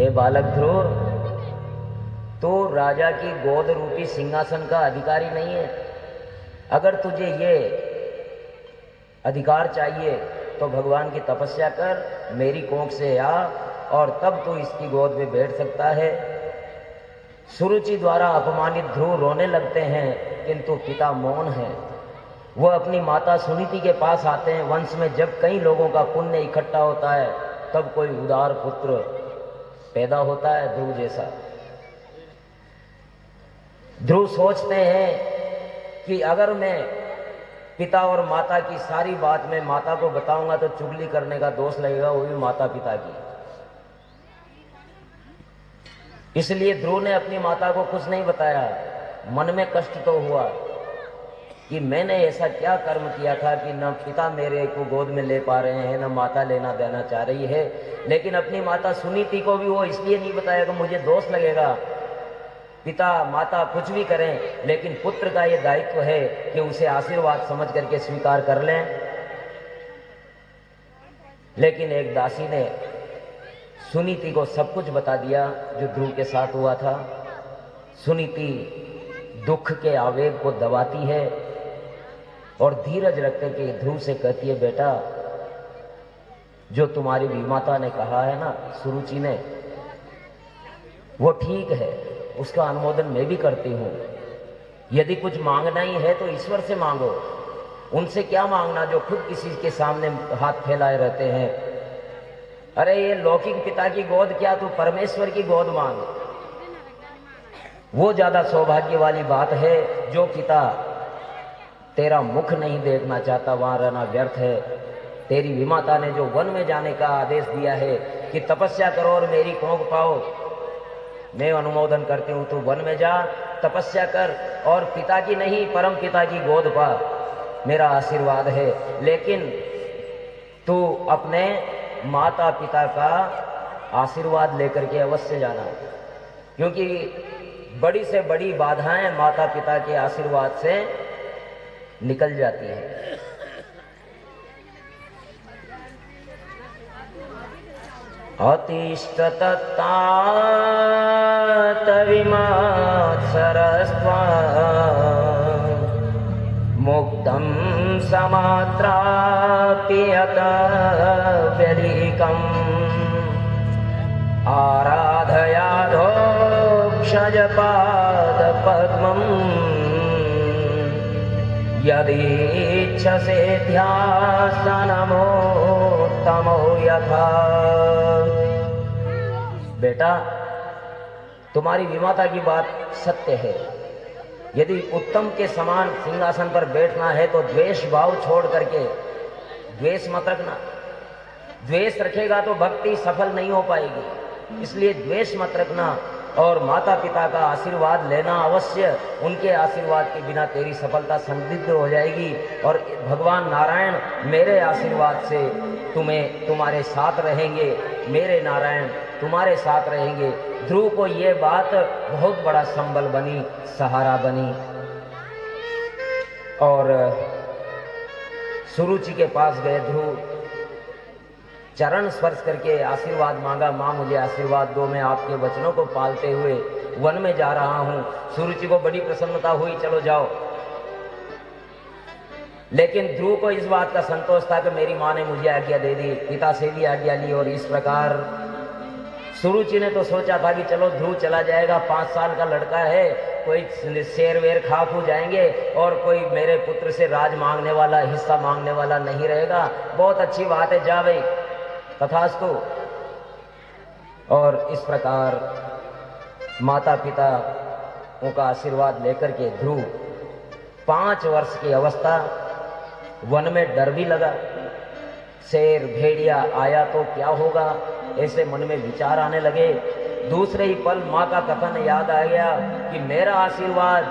हे बालक ध्रुव, तो राजा की गोद रूपी सिंहासन का अधिकारी नहीं है। अगर तुझे ये अधिकार चाहिए तो भगवान की तपस्या कर, मेरी कोख से आ और तब तू इसकी गोद में बैठ सकता है। सुरुचि द्वारा अपमानित ध्रुव रोने लगते हैं, किंतु पिता मौन है। वह अपनी माता सुनीति के पास आते हैं। वंश में जब कई लोगों का पुण्य इकट्ठा होता है तब कोई उदार पुत्र पैदा होता है ध्रुव जैसा। ध्रुव सोचते हैं कि अगर मैं पिता और माता की सारी बात मैं माता को बताऊंगा तो चुगली करने का दोष लगेगा, वो भी माता पिता की। इसलिए ध्रुव ने अपनी माता को कुछ नहीं बताया। मन में कष्ट तो हुआ कि मैंने ऐसा क्या कर्म किया था कि न पिता मेरे को गोद में ले पा रहे हैं, न माता लेना देना चाह रही है। लेकिन अपनी माता सुनीति को भी वो इसलिए नहीं बताया कि मुझे दोष लगेगा। पिता माता कुछ भी करें, लेकिन पुत्र का ये दायित्व है कि उसे आशीर्वाद समझ करके स्वीकार कर लें। लेकिन एक दासी ने सुनीति को सब कुछ बता दिया जो ध्रुव के साथ हुआ था। सुनीति दुख के आवेग को दबाती है और धीरज रख करके ध्रुव से कहती है, बेटा जो तुम्हारी विमाता ने कहा है ना, सुरुचि ने, वो ठीक है, उसका अनुमोदन मैं भी करती हूं। यदि कुछ मांगना ही है तो ईश्वर से मांगो, उनसे क्या मांगना जो खुद किसी के सामने हाथ फैलाए रहते हैं। अरे ये लौकिक पिता की गोद क्या, तू परमेश्वर की गोद मांग। वो ज्यादा सौभाग्य वाली बात है। जो पिता तेरा मुख नहीं देखना चाहता वहां रहना व्यर्थ है। तेरी विमाता ने जो वन में जाने का आदेश दिया है कि तपस्या करो और मेरी कोख पाओ, मैं अनुमोदन करती हूं, तू वन में जा, तपस्या कर और पिता की नहीं परम पिता की गोद पा, मेरा आशीर्वाद है। लेकिन तू अपने माता पिता का आशीर्वाद लेकर के अवश्य जाना, क्योंकि बड़ी से बड़ी बाधाएं माता पिता के आशीर्वाद से निकल जाती हैं। अतिष्ठतात विमत्सरस्त्वा मुक्तं समात्राप्य यत व्यधिकम् आराधयाधोक्षजपादपद्मम् यदीच्छसे ध्यासनमोत्तमो यथा। बेटा, तुम्हारी विमाता की बात सत्य है। यदि उत्तम के समान सिंहासन पर बैठना है तो द्वेष भाव छोड़ करके द्वेष मत रखना। द्वेष रखेगा तो भक्ति सफल नहीं हो पाएगी, इसलिए द्वेष मत रखना और माता पिता का आशीर्वाद लेना अवश्य। उनके आशीर्वाद के बिना तेरी सफलता संदिग्ध हो जाएगी और भगवान नारायण मेरे आशीर्वाद से तुम्हारे साथ रहेंगे, मेरे नारायण तुम्हारे साथ रहेंगे। ध्रुव को ये बात बहुत बड़ा संबल बनी, सहारा बनी। और सुरुचि के पास गए ध्रुव, चरण स्पर्श करके आशीर्वाद मांगा, माँ मुझे आशीर्वाद दो, मैं आपके वचनों को पालते हुए वन में जा रहा हूं। सुरुचि को बड़ी प्रसन्नता हुई, चलो जाओ। लेकिन ध्रुव को इस बात का संतोष था कि मेरी माँ ने मुझे आज्ञा दे दी, पिता से भी आज्ञा ली। और इस प्रकार सुरुचि ने तो सोचा था कि चलो ध्रुव चला जाएगा, 5 साल का लड़का है, कोई शेर वेर खा खू जाएंगे और कोई मेरे पुत्र से राज मांगने वाला, हिस्सा मांगने वाला नहीं रहेगा। बहुत अच्छी बात है, जा भाई, तथास्तु। और इस प्रकार माता पिता उनका आशीर्वाद लेकर के ध्रुव 5 वर्ष की अवस्था, वन में डर भी लगा, शेर भेड़िया आया तो क्या होगा, ऐसे मन में विचार आने लगे। दूसरे ही पल माँ का कथन याद आ गया कि मेरा आशीर्वाद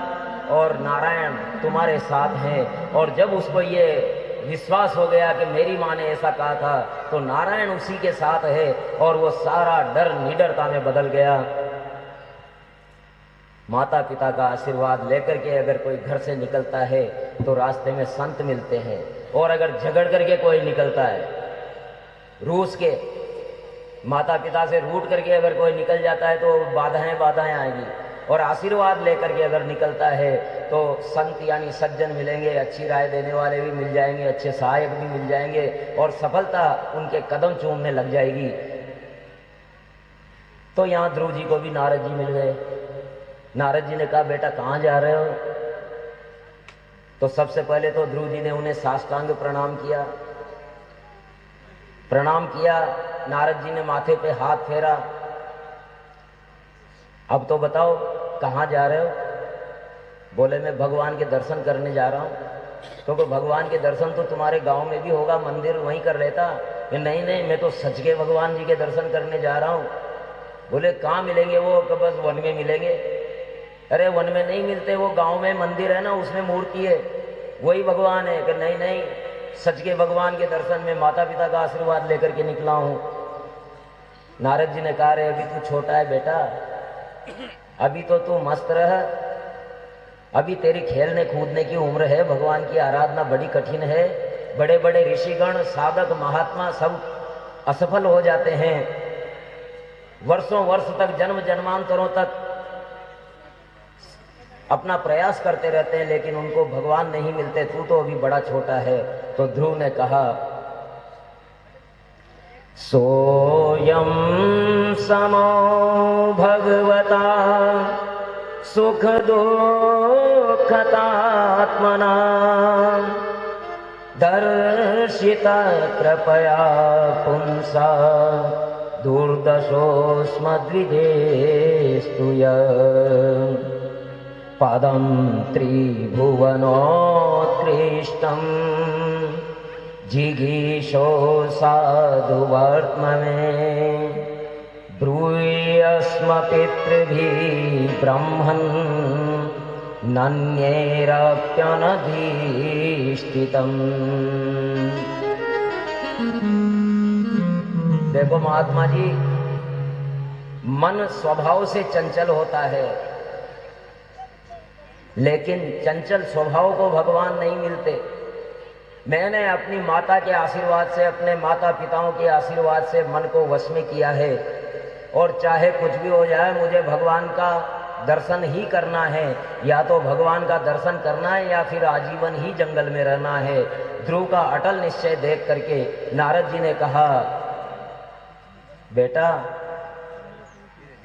और नारायण तुम्हारे साथ हैं। और जब उसको ये विश्वास हो गया कि मेरी माँ ने ऐसा कहा था तो नारायण उसी के साथ है, और वो सारा डर निडरता में बदल गया। माता पिता का आशीर्वाद लेकर के अगर कोई घर से निकलता है तो रास्ते में संत मिलते हैं, और अगर झगड़ करके कोई निकलता है रूस के माता पिता से रूठ करके अगर कोई निकल जाता है तो बाधाएं आएंगी, और आशीर्वाद लेकर के अगर निकलता है तो संत यानी सज्जन मिलेंगे, अच्छी राय देने वाले भी मिल जाएंगे, अच्छे सहायक भी मिल जाएंगे, और सफलता उनके कदम चूमने लग जाएगी। तो यहाँ ध्रुव जी को भी नारद जी मिल गए। नारद जी ने कहा, बेटा कहाँ जा रहे हो? तो सबसे पहले तो ध्रुव जी ने उन्हें साष्टांग प्रणाम किया। नारद जी ने माथे पे हाथ फेरा। अब तो बताओ कहाँ जा रहे हो? बोले, मैं भगवान के दर्शन करने जा रहा हूँ। क्योंकि तो भगवान के दर्शन तो तुम्हारे गांव में भी होगा, मंदिर वहीं कर लेता। कि नहीं, मैं तो सच के भगवान जी के दर्शन करने जा रहा हूँ। बोले, कहाँ मिलेंगे वो? कि बस वन में मिलेंगे। अरे वन में नहीं मिलते, वो गांव में मंदिर है ना, उसमें मूर्ति है, वही भगवान है। कि नहीं, सच के भगवान के दर्शन में माता पिता का आशीर्वाद लेकर के निकला हूं। नारद जी ने कहा, रे अभी तू छोटा है बेटा, अभी तो तू मस्त रह, अभी तेरी खेलने कूदने की उम्र है, भगवान की आराधना बड़ी कठिन है। बड़े बड़े ऋषिगण, साधक, महात्मा सब असफल हो जाते हैं, वर्षों वर्ष तक, जन्म जन्मांतरों तक अपना प्रयास करते रहते हैं, लेकिन उनको भगवान नहीं मिलते। तू तो अभी बड़ा छोटा है। तो ध्रुव ने कहा, सोयम समो भगवता सुख दुःखतात्मना दर्शिता कृपया पुंसा दुर्दशोऽस्मद्विजेस्तु पदं त्रिभुवनोत्कृष्टं जिगीषो साधुवर्त्मने ब्रूयस्म पितृभिः ब्रह्मन् नन्यैरप्यनधीष्ठितम्। देखो महात्मा जी, मन स्वभाव से चंचल होता है, लेकिन चंचल स्वभाव को भगवान नहीं मिलते। मैंने अपनी माता के आशीर्वाद से, अपने माता पिताओं के आशीर्वाद से मन को वश में किया है, और चाहे कुछ भी हो जाए मुझे भगवान का दर्शन ही करना है। या तो भगवान का दर्शन करना है या फिर आजीवन ही जंगल में रहना है। ध्रुव का अटल निश्चय देख करके नारद जी ने कहा, बेटा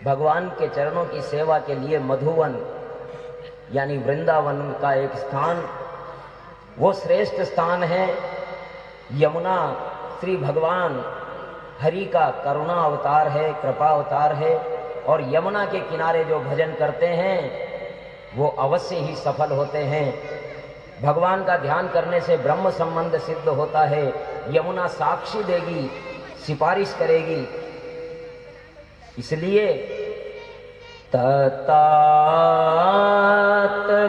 भगवान के चरणों की सेवा के लिए मधुवन यानी वृंदावन का एक स्थान, वो श्रेष्ठ स्थान है। यमुना श्री भगवान हरि का करुणा अवतार है, कृपा अवतार है, और यमुना के किनारे जो भजन करते हैं वो अवश्य ही सफल होते हैं। भगवान का ध्यान करने से ब्रह्म संबंध सिद्ध होता है। यमुना साक्षी देगी, सिफारिश करेगी। इसलिए ततात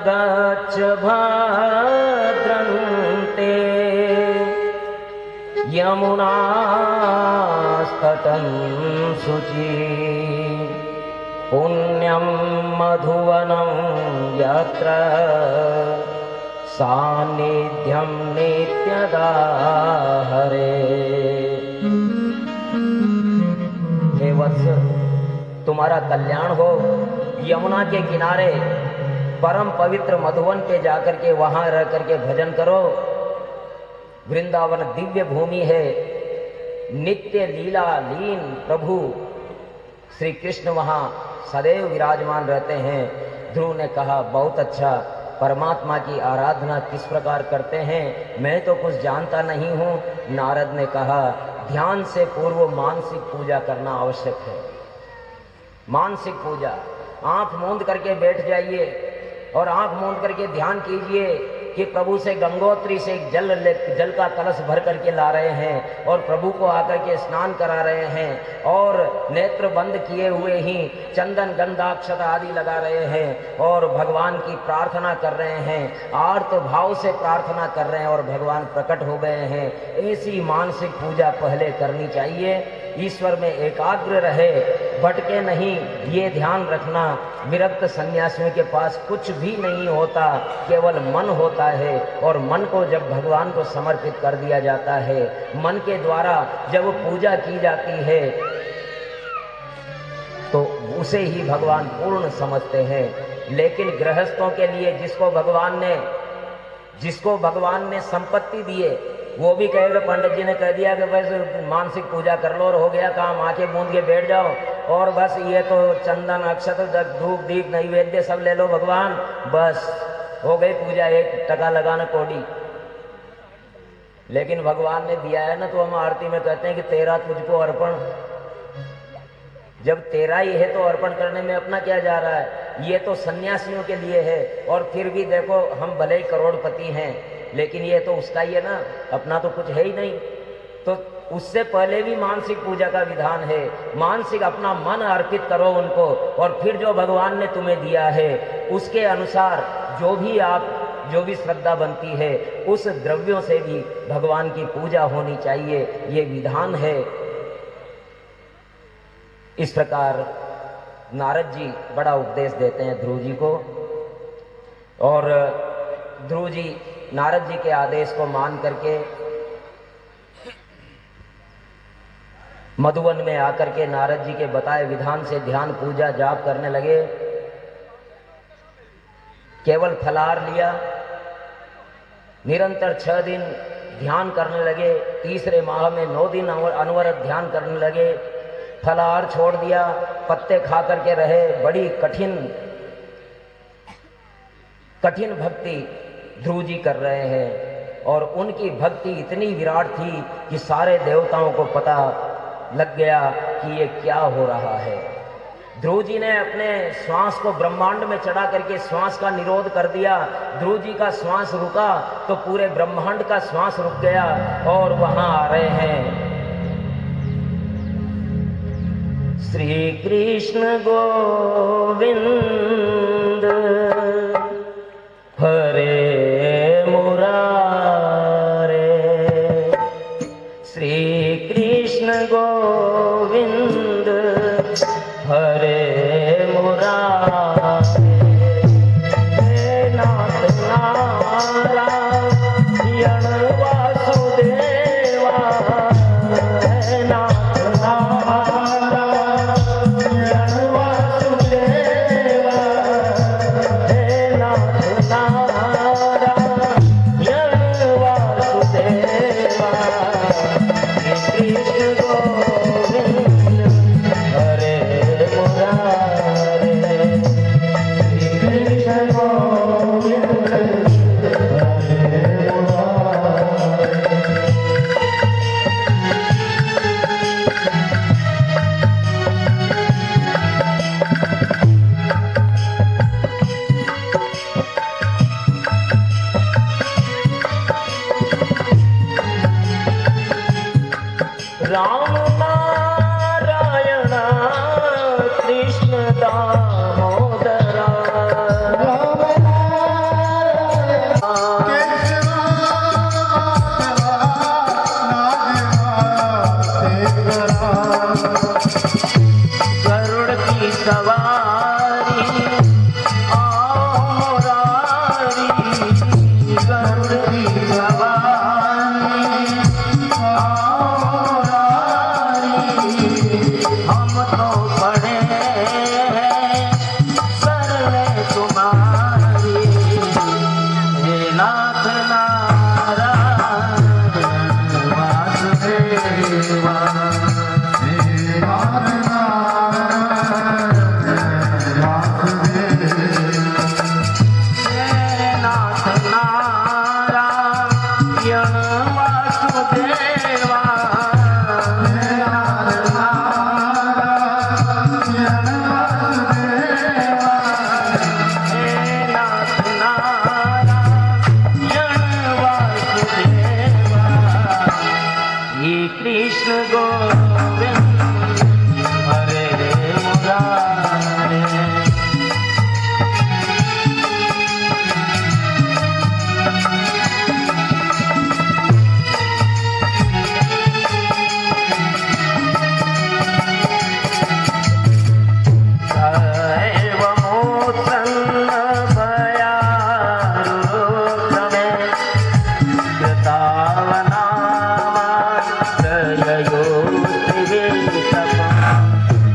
गच्छ भद्रन्ते यमुनास्तटं शुचि पुण्यं मधुवनं यत्र सान्निध्यं नित्यदा हरे। हे वत्स, तुम्हारा कल्याण हो। यमुना के किनारे परम पवित्र मधुवन पे जाकर के वहां रह करके भजन करो। वृंदावन दिव्य भूमि है, नित्य लीला लीन प्रभु श्री कृष्ण वहां सदैव विराजमान रहते हैं। ध्रुव ने कहा, बहुत अच्छा, परमात्मा की आराधना किस प्रकार करते हैं मैं तो कुछ जानता नहीं हूं। नारद ने कहा, ध्यान से पूर्व मानसिक पूजा करना आवश्यक है। मानसिक पूजा, आंख मूंद करके बैठ जाइए और आंख मूंद करके ध्यान कीजिए कि प्रभु से गंगोत्री से जल का कलश भर करके ला रहे हैं और प्रभु को आकर के स्नान करा रहे हैं, और नेत्र बंद किए हुए ही चंदन गंधाक्षत आदि लगा रहे हैं और भगवान की प्रार्थना कर रहे हैं, आर्त भाव से प्रार्थना कर रहे हैं और भगवान प्रकट हो गए हैं। ऐसी मानसिक पूजा पहले करनी चाहिए। ईश्वर में एकाग्र रहे, भटके नहीं, ये ध्यान रखना। विरक्त सन्यासियों के पास कुछ भी नहीं होता, केवल मन होता है, और मन को जब भगवान को समर्पित कर दिया जाता है, मन के द्वारा जब पूजा की जाती है उसे ही भगवान पूर्ण समझते हैं। लेकिन गृहस्थों के लिए जिसको भगवान ने संपत्ति दिए, वो भी कहेगा, पंडित जी ने कह दिया कि बस मानसिक पूजा कर लो और हो गया काम, आंखें बूंद के बैठ जाओ और बस ये तो चंदन अक्षत धूप दीप नैवेद्य सब ले लो भगवान, बस हो गई पूजा, 1 टका लगाना कोड़ी। लेकिन भगवान ने दिया है ना, तो हम आरती में कहते हैं कि तेरा तुझको अर्पण। जब तेरा ही है तो अर्पण करने में अपना क्या जा रहा है? ये तो सन्यासियों के लिए है। और फिर भी देखो, हम भले ही करोड़पति हैं, लेकिन ये तो उसका ही है ना, अपना तो कुछ है ही नहीं। तो उससे पहले भी मानसिक पूजा का विधान है। मानसिक अपना मन अर्पित करो उनको, और फिर जो भगवान ने तुम्हें दिया है उसके अनुसार जो भी श्रद्धा बनती है, उस द्रव्यों से भी भगवान की पूजा होनी चाहिए, ये विधान है। इस प्रकार नारद जी बड़ा उपदेश देते हैं ध्रुव जी को, और ध्रुव जी नारद जी के आदेश को मान करके मधुवन में आकर के नारद जी के बताए विधान से ध्यान पूजा जाप करने लगे। केवल फलाहार लिया, निरंतर 6 दिन ध्यान करने लगे। तीसरे माह में 9 दिन अनवरत ध्यान करने लगे। फलाहार छोड़ दिया, पत्ते खा करके रहे। बड़ी कठिन भक्ति ध्रुव जी कर रहे हैं, और उनकी भक्ति इतनी विराट थी कि सारे देवताओं को पता लग गया कि ये क्या हो रहा है। ध्रुव जी ने अपने श्वास को ब्रह्मांड में चढ़ा करके श्वास का निरोध कर दिया। ध्रुव जी का श्वास रुका तो पूरे ब्रह्मांड का श्वास रुक गया, और वहां आ रहे हैं श्री कृष्ण गोविंद हरे मुरारे, श्री कृष्ण गोविंद हरे मुरारे, हे नाथ नारायण वासुदेवा, हे नाथ नारायण वासुदेवा, हे नाथ नारायण वासुदेवा, श्री कृष्ण गोविंद हरे मुरारे, श्री कृष्ण गोविंद हरे मुरारे। राम नारायण कृष्ण दामोदरा, राम नारायण गरुड़ की सवारी आओ मुरारी, गरुड़ की सवारी आओ मुरारी, हम तो पड़े हैं शरण तुम्हारी, हे नाथ नारायण वासुदेवा, हे नाथ नारायण वासुदेवा, हे नाथ नारायण वासुदेवा, हे नाथ नारायण वासुदेवा, हे नाथ नारायण वासुदेवा, हे कृष्ण गोविंद हरे मुरारे।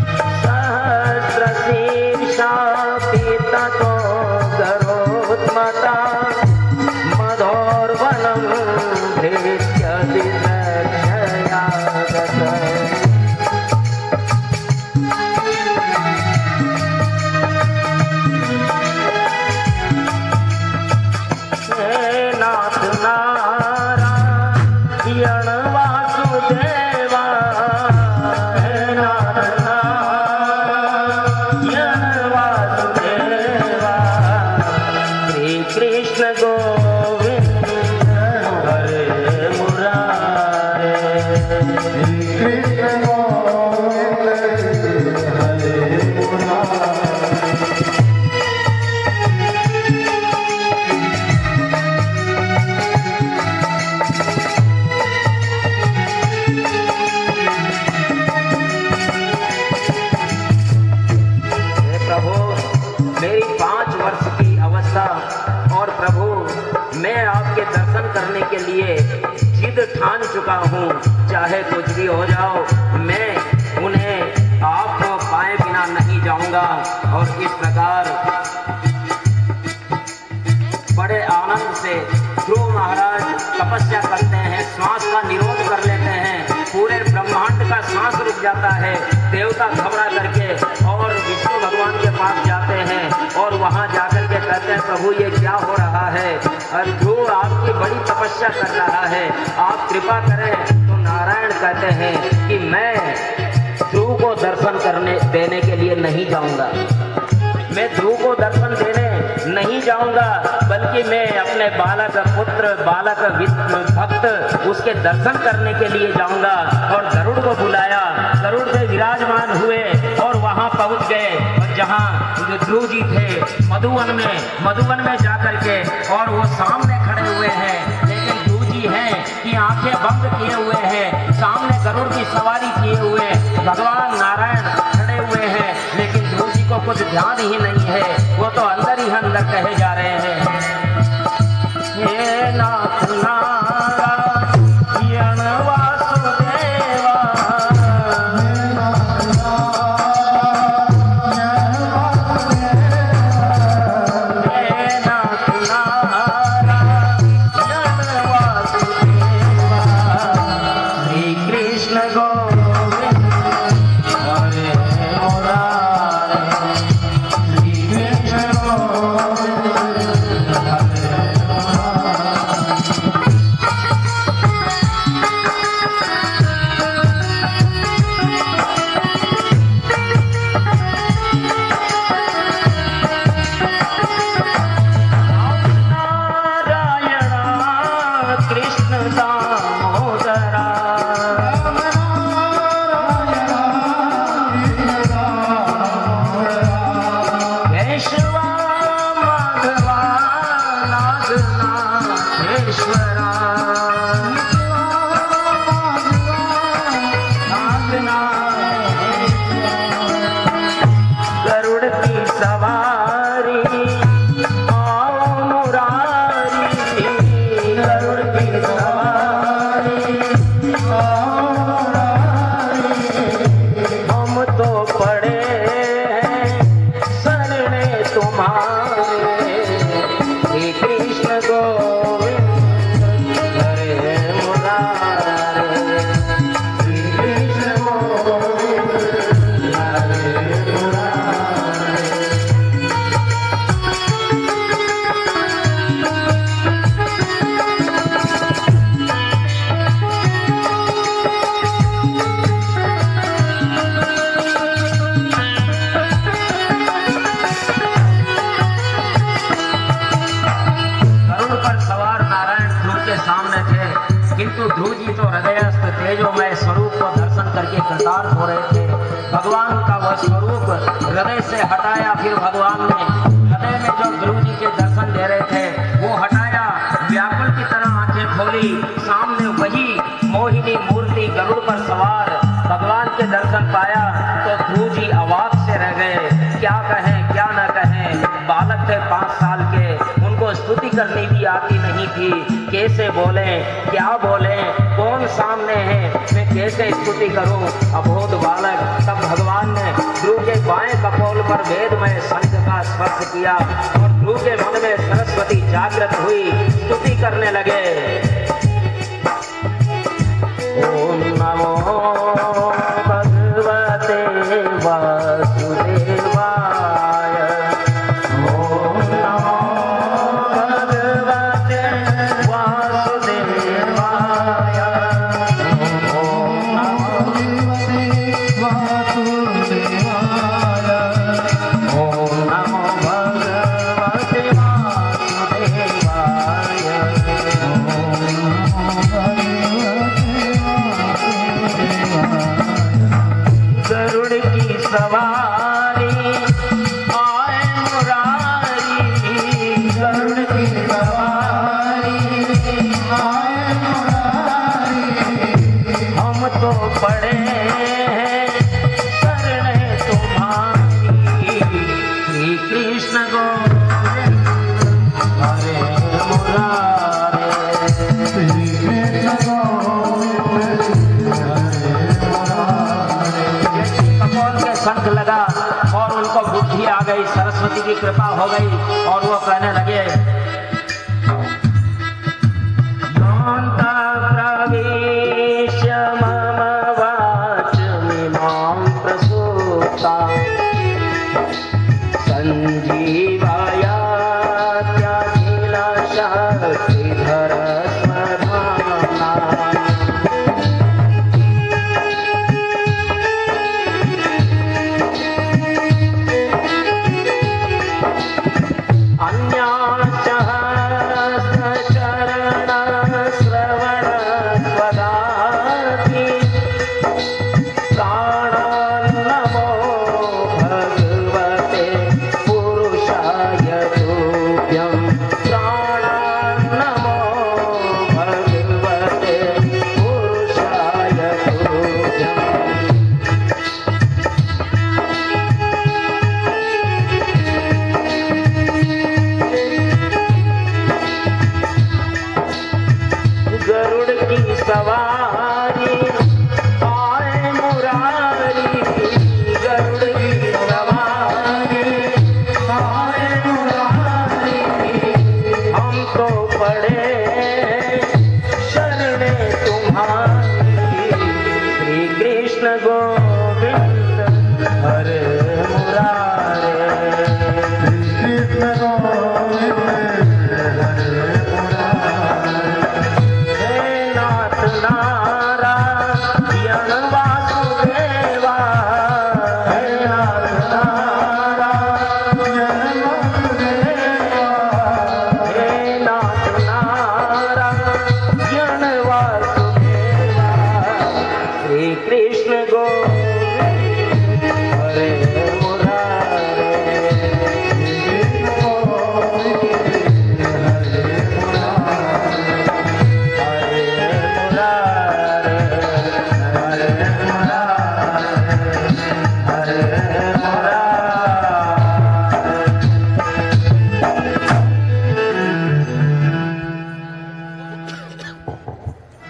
सहज के लिए जिद ठान चुका हूँ, चाहे कुछ भी हो जाओ, मैं उन्हें आपको पाए बिना नहीं जाऊंगा। और इस प्रकार बड़े आनंद से ध्रुव महाराज तपस्या करते हैं, श्वास का निरोध कर लेते हैं, पूरे ब्रह्मांड का श्वास रुक जाता है। देवता घबरा करके और विष्णु भगवान के पास जाते हैं और वहां जाकर के कहते हैं, प्रभु ये क्या हो रहा है? और ध्रुव आपकी बड़ी तपस्या कर रहा है, आप कृपा करें। तो नारायण कहते हैं कि मैं ध्रुव को दर्शन देने के लिए नहीं जाऊंगा, मैं ध्रुव को दर्शन देने नहीं जाऊंगा, बल्कि मैं अपने बालक पुत्र बालक भक्त उसके दर्शन करने के लिए जाऊंगा। और गरुड़ को बुलाया, गरुड़ पे विराजमान हुए और वहां पहुंच गए और जहां ध्रुव जी थे मधुवन में जाकर के, और वो सामने खड़े हुए हैं, लेकिन ध्रुव जी हैं कि आंखें बंद किए हुए हैं, सामने गरुड़ की सवारी किए हुए भगवान नारायण खड़े हुए हैं, लेकिन ध्रुव जी को कुछ ध्यान ही नहीं है, वो तो अंदर ही अंदर कहे जा रहे हैं, हे नाथ नारायण वासुदेवा, हे नाथ नारायण वासुदेवा, श्री कृष्ण गोविंद हरे मुरारे, श्री कृष्ण गोविंद हरे कृतार्थ हो रहे थे। भगवान का वह स्वरूप हृदय से हटाया, फिर भगवान ने हृदय में जो ध्रुव जी के दर्शन दे रहे थे वो हटाया, व्याकुल की तरह आंखें खोली, सामने वही मोहिनी मूर्ति गरुड़ पर सवार भगवान के दर्शन पाया तो ध्रुव जी अवाक से रह गए, क्या कहें क्या न कहें। बालक थे 5 साल के, उनको स्तुति करनी भी आती नहीं थी, कैसे बोले क्या बोले, कौन सामने है, मैं कैसे स्तुति करूं, अबोध बालक। तब भगवान ने ध्रुव के बाएं कपोल पर वेदमय शंख का स्पर्श किया और ध्रुव के मन में सरस्वती जागृत हुई, स्तुति करने लगे। ओम नमो भगवते वासुदेवाय, ओम नमो भगवते वासुदेवाय, हैं शरण तुम्हारी। श्री कृष्ण गोविंद हरे मुरारे। श्री कृष्ण गोविंद हरे मुरारे। कपोल के शंख लगा और उनको बुद्धि आ गई, सरस्वती की कृपा हो गई और वो कहने लगे प्रवेश मम वाचमिमां प्रसूता संजीवाया त्याखिल शक्तिधर स्वधाम्ना।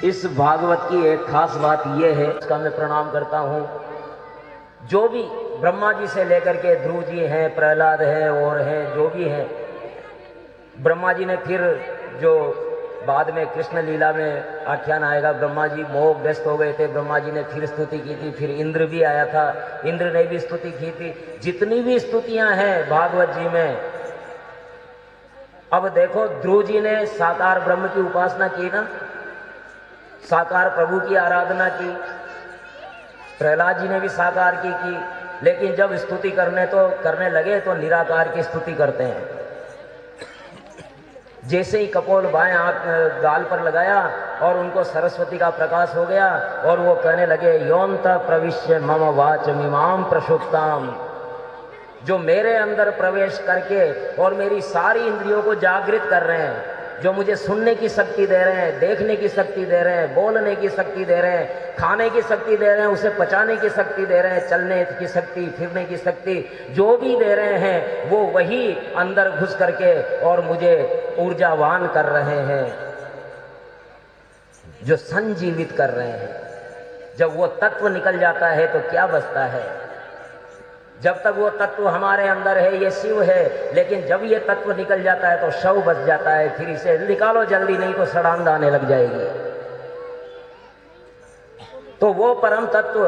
इस भागवत की एक खास बात यह है, इसका मैं प्रणाम करता हूँ। जो भी ब्रह्मा जी से लेकर के ध्रुव जी हैं, प्रहलाद है और हैं, जो भी हैं, ब्रह्मा जी ने फिर जो बाद में कृष्ण लीला में आख्यान आएगा, ब्रह्मा जी मोहग्रस्त हो गए थे, ब्रह्मा जी ने फिर स्तुति की थी, फिर इंद्र भी आया था, इंद्र ने भी स्तुति की थी। जितनी भी स्तुतियां हैं भागवत जी में, अब देखो ध्रुव जी ने साकार ब्रह्म की उपासना की ना, साकार प्रभु की आराधना की, प्रहलाद जी ने भी साकार की, लेकिन जब स्तुति करने लगे तो निराकार की स्तुति करते हैं। जैसे ही कपोल बाएं गाल पर लगाया और उनको सरस्वती का प्रकाश हो गया और वो कहने लगे योऽन्त प्रविश्य मम वाचमिमां प्रसुप्ताम्, जो मेरे अंदर प्रवेश करके और मेरी सारी इंद्रियों को जागृत कर रहे हैं, जो मुझे सुनने की शक्ति दे रहे हैं, देखने की शक्ति दे रहे हैं, बोलने की शक्ति दे रहे हैं, खाने की शक्ति दे रहे हैं, उसे पचाने की शक्ति दे रहे हैं, चलने की शक्ति, फिरने की शक्ति, जो भी दे रहे हैं वो वही अंदर घुस करके और मुझे ऊर्जावान कर रहे हैं, जो संजीवित कर रहे हैं। जब वो तत्व निकल जाता है तो क्या बचता है? जब तक वो तत्व हमारे अंदर है ये शिव है, लेकिन जब ये तत्व निकल जाता है तो शव बच जाता है। फिर इसे निकालो जल्दी, नहीं तो सड़ांध आने लग जाएगी। तो वो परम तत्व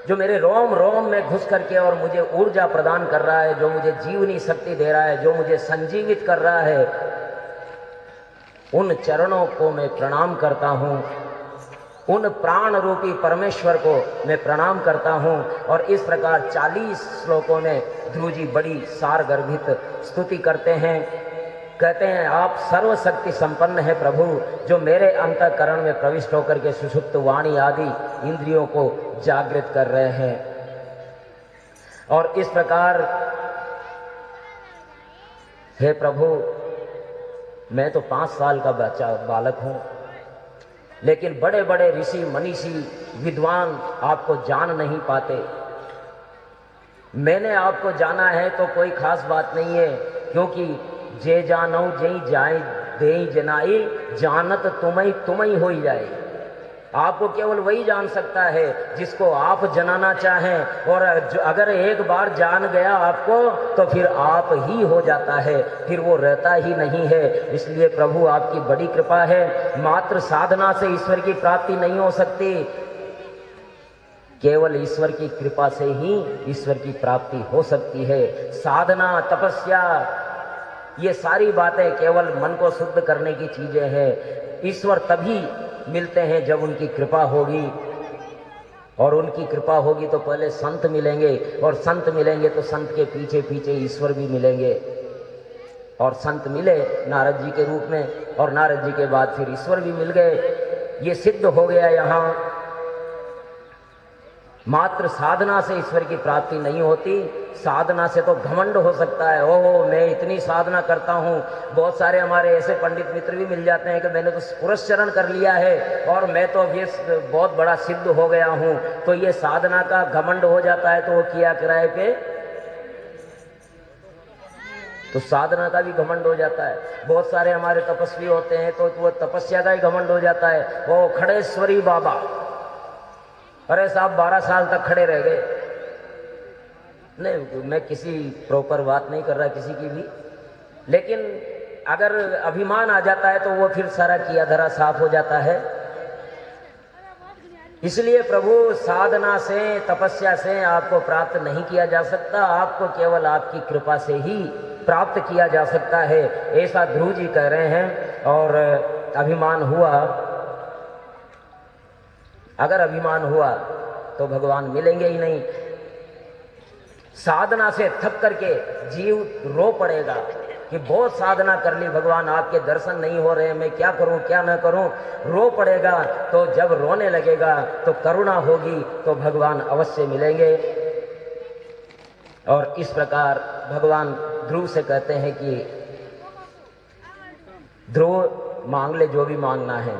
जो मेरे रोम रोम में घुस करके और मुझे ऊर्जा प्रदान कर रहा है, जो मुझे जीवनी शक्ति दे रहा है, जो मुझे संजीवित कर रहा है, उन चरणों को मैं प्रणाम करता हूं, उन प्राण रूपी परमेश्वर को मैं प्रणाम करता हूं। और इस प्रकार 40 श्लोकों में ध्रुव जी बड़ी सारगर्भित स्तुति करते हैं। कहते हैं आप सर्वशक्ति संपन्न है प्रभु, जो मेरे अंतःकरण में प्रविष्ट होकर के सुषुप्त वाणी आदि इंद्रियों को जागृत कर रहे हैं। और इस प्रकार हे प्रभु, मैं तो 5 साल का बच्चा बालक हूं, लेकिन बड़े बड़े ऋषि मनीषी विद्वान आपको जान नहीं पाते। मैंने आपको जाना है तो कोई खास बात नहीं है, क्योंकि जे जानऊ जई जाए देई जनाई, जानत तुम्हें हो ही जाए। आपको केवल वही जान सकता है जिसको आप जनाना चाहें, और अगर एक बार जान गया आपको तो फिर आप ही हो जाता है, फिर वो रहता ही नहीं है। इसलिए प्रभु आपकी बड़ी कृपा है। मात्र साधना से ईश्वर की प्राप्ति नहीं हो सकती, केवल ईश्वर की कृपा से ही ईश्वर की प्राप्ति हो सकती है। साधना, तपस्या, ये सारी बातें केवल मन को शुद्ध करने की चीजें हैं। ईश्वर तभी मिलते हैं जब उनकी कृपा होगी, और उनकी कृपा होगी तो पहले संत मिलेंगे, और संत मिलेंगे तो संत के पीछे पीछे ईश्वर भी मिलेंगे। और संत मिले नारद जी के रूप में, और नारद जी के बाद फिर ईश्वर भी मिल गए। ये सिद्ध हो गया यहाँ। मात्र साधना से ईश्वर की प्राप्ति नहीं होती, साधना से तो घमंड हो सकता है। ओह, मैं इतनी साधना करता हूँ। बहुत सारे हमारे ऐसे पंडित मित्र भी मिल जाते हैं कि मैंने तो पुरस्चरण कर लिया है और मैं तो ये बहुत बड़ा सिद्ध हो गया हूँ। तो ये साधना का घमंड हो जाता है, तो वो किया किराए पे, तो साधना का भी घमंड हो जाता है। बहुत सारे हमारे तपस्वी होते हैं तो वो तपस्या का ही घमंड हो जाता है। वो खड़ेश्वरी बाबा, अरे साहब 12 साल तक खड़े रह गए। नहीं, मैं किसी प्रॉपर बात नहीं कर रहा किसी की भी, लेकिन अगर अभिमान आ जाता है तो वो फिर सारा किया धरा साफ हो जाता है। इसलिए प्रभु, साधना से, तपस्या से आपको प्राप्त नहीं किया जा सकता, आपको केवल आपकी कृपा से ही प्राप्त किया जा सकता है, ऐसा ध्रुव जी कह रहे हैं। और अभिमान हुआ, अगर अभिमान हुआ तो भगवान मिलेंगे ही नहीं। साधना से थक करके जीव रो पड़ेगा कि बहुत साधना कर ली, भगवान आपके दर्शन नहीं हो रहे, मैं क्या करूं क्या न करूं, रो पड़ेगा। तो जब रोने लगेगा तो करुणा होगी, तो भगवान अवश्य मिलेंगे। और इस प्रकार भगवान ध्रुव से कहते हैं कि ध्रुव मांग ले जो भी मांगना है।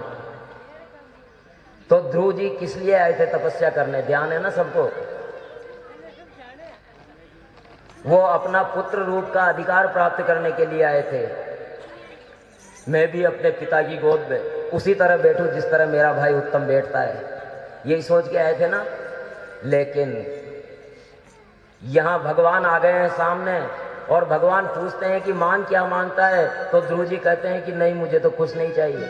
तो ध्रुव जी किस लिए आए थे तपस्या करने? ध्यान है ना सबको। वो अपना पुत्र रूप का अधिकार प्राप्त करने के लिए आए थे। मैं भी अपने पिता की गोद में उसी तरह बैठूं जिस तरह मेरा भाई उत्तम बैठता है, यही सोच के आए थे ना। लेकिन यहां भगवान आ गए हैं सामने, और भगवान पूछते हैं कि मांग क्या मांगता है? तो ध्रुव जी कहते हैं कि नहीं, मुझे तो कुछ नहीं चाहिए,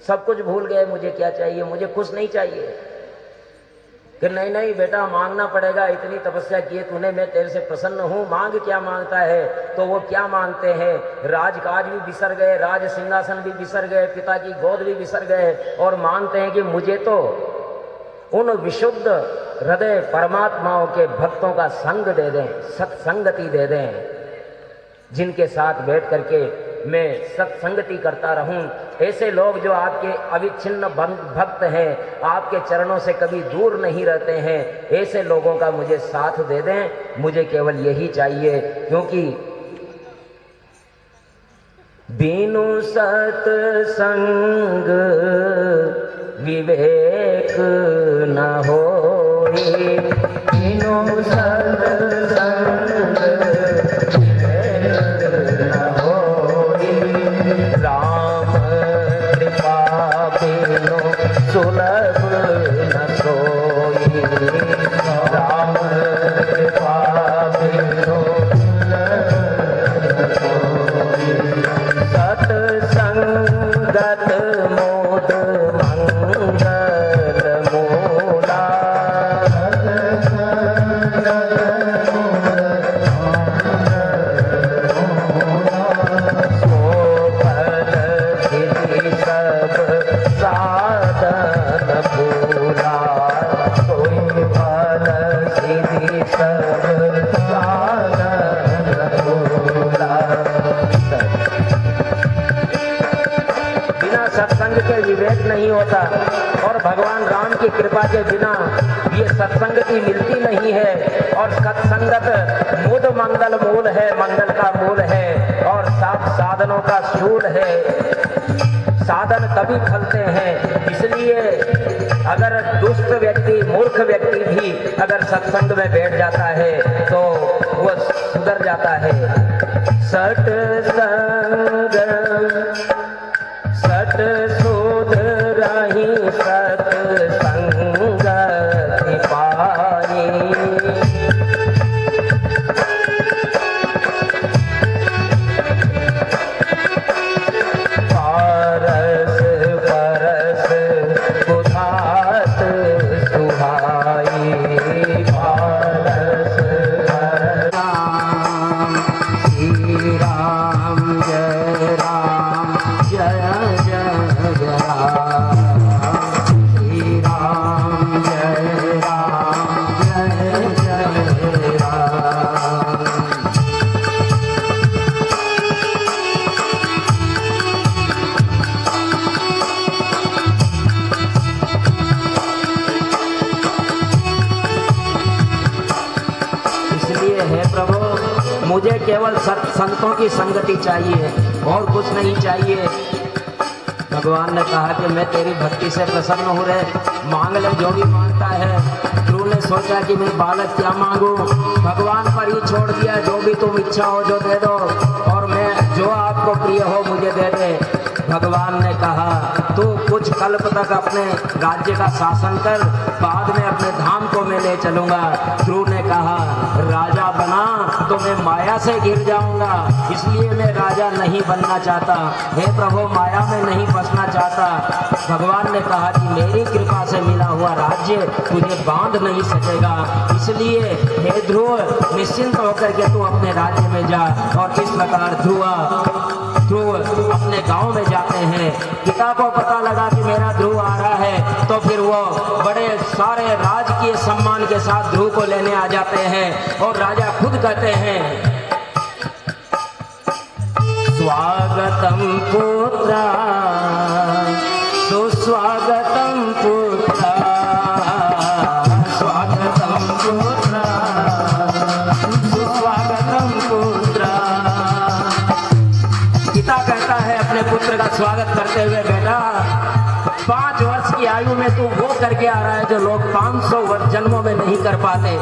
सब कुछ भूल गए, मुझे क्या चाहिए, मुझे कुछ नहीं चाहिए। कि नहीं नहीं बेटा, मांगना पड़ेगा, इतनी तपस्या की है तूने, मैं तेरे से प्रसन्न हूँ, मांग। क्या मांगता है? तो वो क्या मांगते हैं? राजकाज भी बिसर गए, राज सिंहासन भी बिसर गए, पिता की गोद भी बिसर गए, और मांगते हैं कि मुझे तो उन विशुद्ध हृदय परमात्माओं के भक्तों का संग दे दें, सत्संगति दे दें, जिनके साथ बैठ करके मैं सत्संगति करता रहूं। ऐसे लोग जो आपके अविच्छिन्न भक्त हैं, आपके चरणों से कभी दूर नहीं रहते हैं, ऐसे लोगों का मुझे साथ दे दें, मुझे केवल यही चाहिए। क्योंकि बिनु सत्संग विवेक न होई, बिनु सत्संग सुलभ न सोई, राम कृपा बिनु सत्संगत मोद मंगल मूला, सो फल सिद्धि सब साधन पूरा, सोई फल सिद्धि सब साधन पूरा। बिना सत्संग के विवेक नहीं होता, और भगवान राम की कृपा के बिना ये सत्संगति मिलती नहीं है। और सत्संगत मुद मंगल मूल है, मंगल का मूल है, और सात साधनों का शूल है। साधन तभी फलते हैं। इसलिए अगर दुष्ट व्यक्ति, मूर्ख व्यक्ति भी अगर सत्संग में बैठ जाता है तो वो सुधर जाता है। सत्संग सत सुधराही सत्संग पाई। मुझे केवल संतों की संगति चाहिए और कुछ नहीं चाहिए। भगवान ने कहा कि मैं तेरी भक्ति से प्रसन्न हो रहे, मांग ले जो भी मांगता है। ध्रुव ने सोचा कि मैं बालक क्या मांगू, भगवान पर ही छोड़ दिया। जो भी तुम इच्छा हो जो दे दो, और मैं जो आपको प्रिय हो मुझे दे दे। भगवान ने कहा तू कुछ कल्प तक अपने राज्य का शासन कर, बाद में अपने धाम को मैं ले चलूंगा। ध्रुव ने कहा राजा बना तो मैं माया से गिर जाऊंगा, इसलिए मैं राजा नहीं बनना चाहता। हे प्रभु, माया में नहीं फंसना चाहता। भगवान ने कहा कि मेरी कृपा से मिला हुआ राज्य तुझे बांध नहीं सकेगा, इसलिए हे ध्रुव निश्चिंत होकर के तू अपने राज्य में जा। और इस प्रकार ध्रुव अपने गांव में जाते हैं। पिता को पता लगा कि मेरा ध्रुव आ रहा है, तो फिर वो बड़े सारे राजकीय सम्मान के साथ ध्रुव को लेने आ जाते हैं। और राजा खुद कहते हैं स्वागतम पुत्रा सुस्वागतम पुत्रा, स्वागतम पुत्रा सुस्वागतम पुत्रा। पिता कहता है अपने पुत्र का स्वागत करते हुए, बेटा 5 वर्ष की आयु में तू वो करके आ रहा है जो लोग 500 जन्मों में नहीं कर पाते।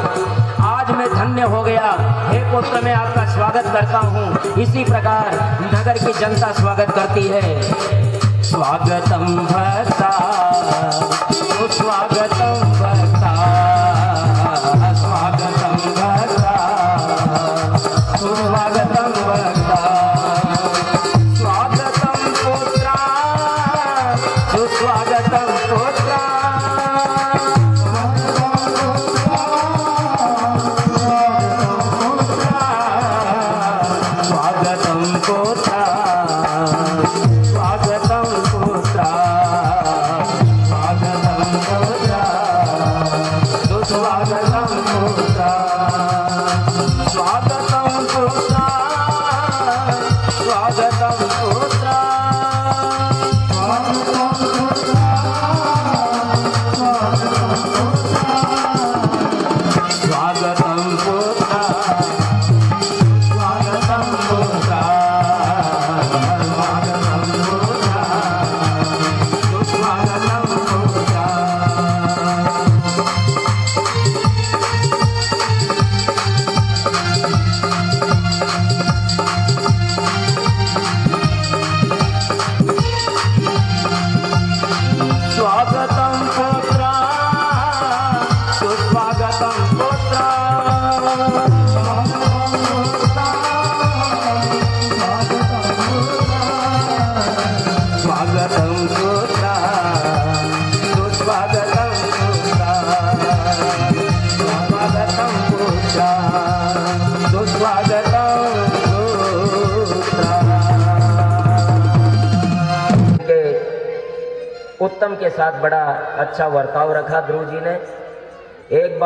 आज मैं धन्य हो गया। हे पुत्र, मैं आपका स्वागत करता हूँ। इसी प्रकार नगर की जनता स्वागत करती है। स्वागतम भक्ता स्वागतम भक्ता, स्वागतम भक्ता स्वागतम भक्ता, स्वागतम पुत्रा सुस्वागतम पुत्रा, स्वागतम पुत्रा स्वागतम पुत्रा, स्वागतम पुत्रा सुस्वागतम पुत्रा, स्वागतम पुत्रा स्वागतम पुत्रा, स्वागतम पुत्रा स्वागतम पुत्रा, स्वागतम पुत्रा सुस्वागतम पुत्रा। स्वागतम पुत्रा सुस्वागतम पुत्रा, स्वागतम पुत्रा सुस्वागतम पुत्रा, स्वागतम पुत्रा सुस्वागतम पुत्रा। उत्तम के साथ बड़ा अच्छा वर्ताव रखा ध्रुव जी ने। एक बार